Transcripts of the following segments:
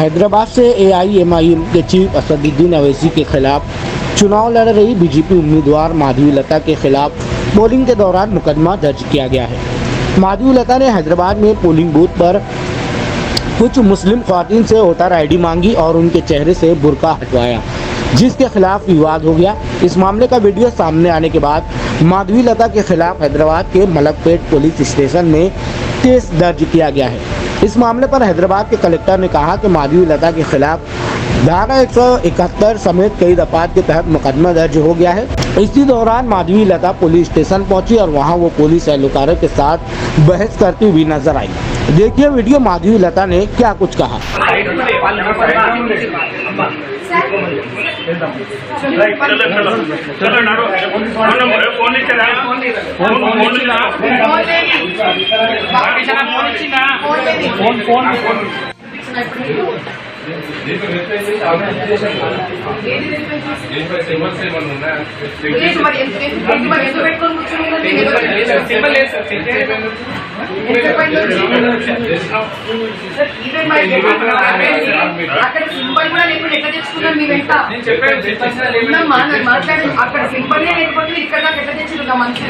हैदराबाद से AIMIM के chief Asaduddin Owaisi के खिलाफ चुनाव लड़ रही बीजेपी उम्मीदवार माधवीलता के खिलाफ पोलिंग के दौरान मुकदमा दर्ज किया गया है। माधवीलता ने हैदराबाद में पोलिंग बूथ पर कुछ मुस्लिम ख्वातीन से वोटर ID मांगी और उनके चेहरे से बुर्का हटवाया, जिसके खिलाफ विवाद हो गया। इस मामले का वीडियो सामने आने के बाद माधवीलता के खिलाफ हैदराबाद के मलकपेट पुलिस स्टेशन में केस दर्ज किया गया है। इस मामले पर हैदराबाद के कलेक्टर ने कहा कि माधवीलता के खिलाफ धारा 171 समेत कई दफात के तहत मुकदमा दर्ज हो गया है। इसी दौरान माधवीलता पुलिस स्टेशन पहुंची और वहां वो पुलिस एहलकारों के साथ बहस करती हुई नजर आई। देखिए वीडियो, माधवीलता ने क्या कुछ कहा। అక్కడ సింబల్ కూడా లేకుండా ఎట్లా తెచ్చుకున్నాను మీ వెంట మాట్లాడు. అక్కడ సింబల్ లేకపోతే ఇక్కడ దాకా ఎట్లా తెచ్చుకుంటా నా మనుషులు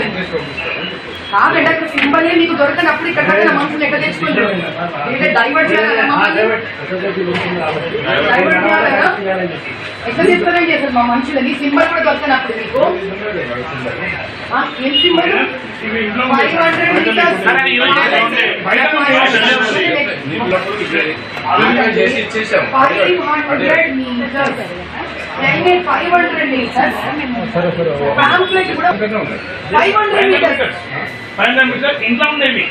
కాదండి. అక్కడ సింబల్ మీకు దొరకనప్పుడు ఇక్కడ దాకా నా మనుషులు ఎట్లా తెచ్చుకుంటారు? డైవర్ట్ చేయాలి, ఎట్లా తెచ్చుకోవాలని చేస్తారు మా మనుషులని? సింబల్ కూడా దొరకనప్పుడు మీకు ఏం సింబల్ 500 మీటర్స్ 500 మీటర్స్ పాంప్లెట్ కూడా 500 మీటర్స్ ఇంట్లో ఉండేవి